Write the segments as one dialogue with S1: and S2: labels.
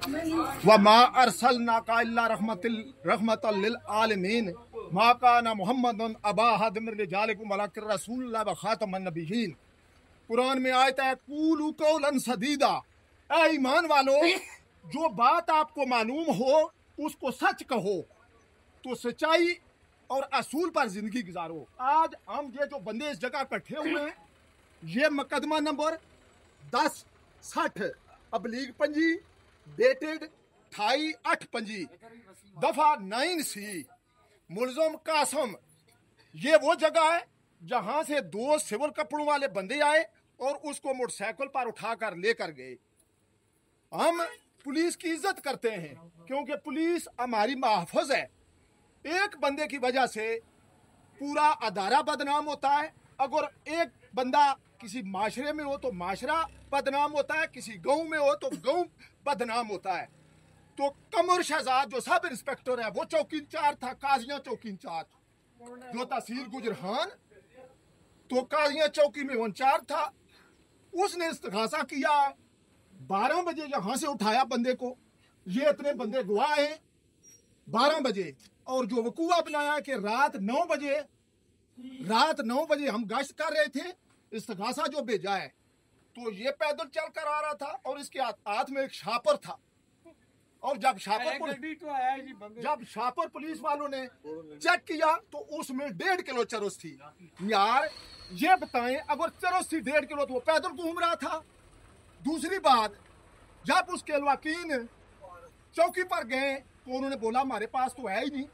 S1: व मा अरसलनाका इल्ला रहमतल लिल आलमीन मा काना मुहम्मदुन अबा अहद मिन रिजालिकुम वलाकिन रसूलुल्लाह व खातमन नबिय्यीन। कुरान में आयत है कूलू कौलन सदीदा, ऐ ईमान वालो जो बात आपको मालूम हो उसको सच कहो, तो सच्चाई और असूल पर जिंदगी गुजारो। आज हम ये जो बंदे इस जगह इकट्ठे हुए हैं, ये मुकदमा नंबर 1060/25 डेटेड 28/25 दफा 9C मुलजम कासम। ये वो जगह है जहां से 2 सिविल कपड़ों वाले बंदे आए और उसको मोटरसाइकिल पर उठाकर लेकर गए। हम पुलिस की इज्जत करते हैं क्योंकि पुलिस हमारी महफूज है। एक बंदे की वजह से पूरा अदारा बदनाम होता है। अगर एक बंदा किसी माशरे में हो तो माशरा बदनाम होता है, किसी गांव में हो तो गांव बदनाम होता है। तो कमर शहजाद जो सब इंस्पेक्टर है वो चौकी इंचार्ज था, काजिया चौकी इंचार्ज, जो तहसील गुजरहान तो काजिया चौकी में वो इंचार्ज था। उसने इस्तिगासा किया, 12 बजे यहां से उठाया बंदे को। ये इतने बंदे गवाह हैं 12 बजे, और जो वकूआ बनाया कि रात 9 बजे हम गश्त कर रहे थे, इस्तिगासा जो भेजा है तो ये पैदल चल कर आ रहा था और इसके हाथ में एक शापर था। और जब शापर पुलिस वालों ने चेक किया तो उसमें 1.5 किलो चरस थी। यार ये बताएं, अगर चरस थी 1.5 किलो तो वो पैदल घूम रहा था। दूसरी बात, जब उसके वकील चौकी पर गए तो उन्होंने बोला हमारे पास तो है ही नहीं,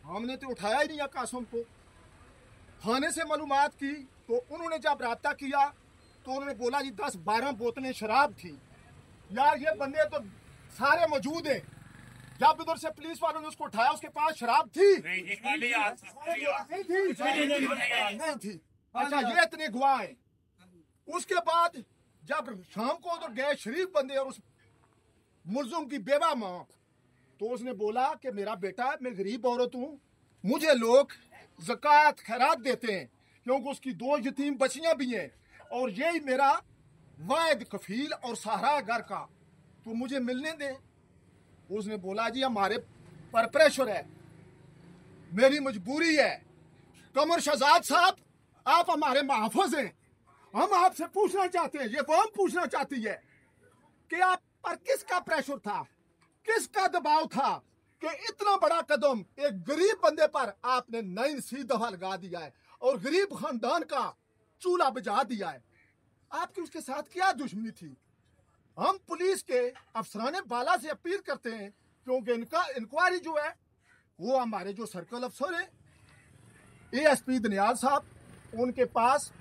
S1: हमने तो उठाया ही नहीं कासम को। थाने से मालूमात की तो उन्होंने जब राब्ता किया तो उन्होंने बोला जी 10-12 बोतलें शराब थी। यार ये बंदे तो सारे मौजूद हैं। जब उधर से पुलिस वालों ने उसको उठाया उसके पास शराब थी? नहीं थी। अच्छा, ये इतने गवाह हैं। उसके बाद जब शाम को उधर गए शरीफ बंदे और उस मुलजिम की बेवा माँ, तो उसने बोला कि मेरा बेटा, मैं गरीब औरत हूँ, मुझे लोग ज़कात खैरात देते हैं क्योंकि उसकी 2 यतीम बच्चियां भी हैं और यही मेरा वाहिद कफील और सहारा घर का, तो मुझे मिलने दे। उसने बोला जी हमारे पर प्रेशर है, मेरी मजबूरी है। कमर शहजाद साहब, आप हमारे महफूज हैं, हम आपसे पूछना चाहते हैं, ये वो हम पूछना चाहती है कि आप पर किसका प्रेशर था, किसका दबाव था कि इतना बड़ा कदम एक गरीब बंदे पर आपने 9C दफा लगा दिया है और गरीब खानदान का चूल्हा बुझा दिया है। आपकी उसके साथ क्या दुश्मनी थी? हम पुलिस के अफसराने बाला से अपील करते हैं क्योंकि इनका इंक्वायरी जो है वो हमारे जो सर्कल अफसर है ASP दनियाल साहब, उनके पास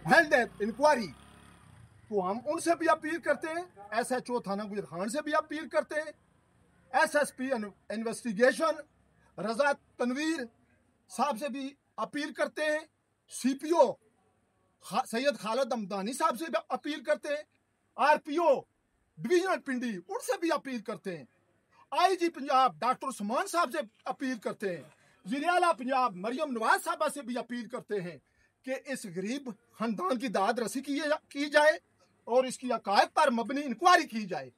S1: हेल्ड है इंक्वायरी, तो हम उनसे भी अपील करते हैं। SHO थाना गुजरहान से भी अपील करते हैं। SSP इन्वेस्टिगेशन रजा तनवीर साहब से भी अपील करते हैं। CPO सैयद खालिद अमदानी साहब से भी अपील करते हैं। RPO डिवीजनल पिंडी, उनसे भी अपील करते हैं। IG पंजाब डॉक्टर उस्मान साहब से अपील करते हैं। वज़ीर-ए-आला पंजाब मरियम नवाज साहबा से भी अपील करते हैं कि इस गरीब खानदान की दाद रसी की जाए और इसकी हक़ाइक़ पर मबनी इंक्वायरी की जाए,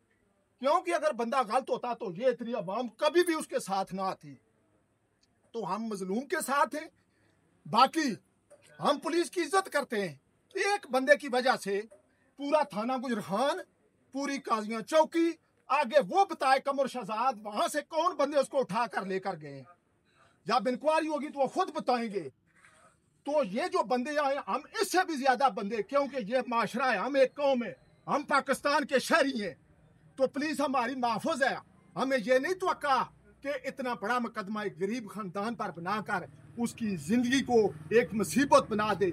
S1: क्योंकि अगर बंदा गलत होता तो ये इतनी अवाम कभी भी उसके साथ ना आती। तो हम मजलूम के साथ हैं। बाकी हम पुलिस की इज्जत करते हैं। एक बंदे की वजह से पूरा थाना गुजरहान, पूरी काजियां चौकी, आगे वो बताए कमर शहजाद वहां से कौन बंदे उसको उठा कर लेकर गए। जब इंक्वायरी होगी तो वो खुद बताएंगे। तो ये जो बंदे आए, हम इससे भी ज्यादा बंदे, क्योंकि ये माशरा है, हम एक कौम है, हम पाकिस्तान के शहरी हैं, तो पुलिस हमारी महफूज है। हमें ये नहीं तवक्का कि इतना बड़ा मुकदमा एक गरीब खानदान पर बनाकर उसकी जिंदगी को एक मुसीबत बना दे।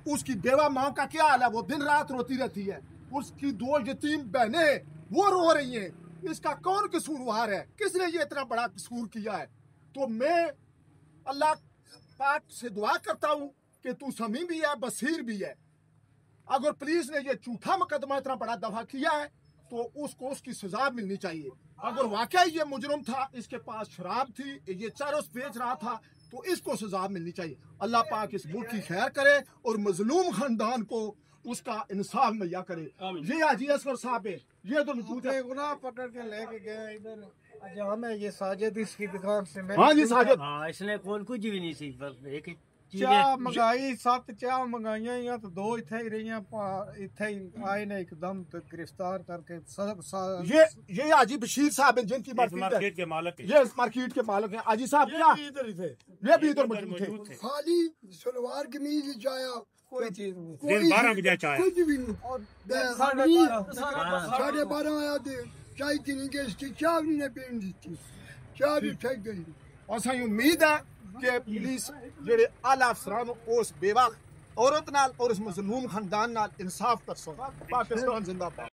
S1: उसकी बेवा माँ का क्या हाल है, वो दिन रात रोती रहती है। उसकी 2 यतीम बहनें वो रो रही हैं। इसका कौन कसूरवार है? किसने ये इतना बड़ा कसूर किया है? तो मैं अल्लाह पाक से दुआ करता हूँ कि तू समी भी है, बसीर भी है। अगर पुलिस ने ये झूठा मुकदमा इतना बड़ा दफा किया है तो उसको उसकी सजा मिलनी चाहिए। अगर वाकई ये मुजरम था, इसके पास शराब थी, ये चरस बेच रहा था, तो इसको सजा मिलनी चाहिए। अल्लाह पाक इस मुल्क की खैर करे और मजलूम खानदान को उसका इंसाफ मुहैया करे। ये हाजी असगर साहब है, ये तो झूठ है।
S2: गुनाह पकड़ के लेके गया इधर। अच्छा हमें ये साजिद इसकी दुकान से
S1: हाँ जी साजिद,
S3: हाँ इसने कौन कुछ भी नहीं सी, बस एक ही चीज
S2: चाह मंगाई, 7 चाह मंगाइयां या तो 2 इथे ही रही, इथे ही आए ने एकदम तो गिरफ्तार करके
S1: ये हाजी बशीर साहब हैं जिनकी
S4: मार्केट के मालिक है।
S1: ये इस मार्केट के मालिक हैं। हाजी साहब क्या
S4: इधर ही थे,
S1: ये भी इधर मौजूद थे।
S5: खाली सलवार कमीज जाया,
S2: कोई चीज नहीं।
S4: दिन 12 बजे चाय
S5: कुछ भी नहीं।
S2: और
S5: साढ़े 12 आया थे, चाय थी नहीं कि इसकी चाय भी नहीं पीने दी थी, चाय भी फेंक गई।
S1: और सही उम्मीद है कि पुलिस जेडे आला अफसरान उस बेवा औरत नाल और उस मजलूम खानदान नाल इंसाफ कर सो। पाकिस्तान जिंदाबाद।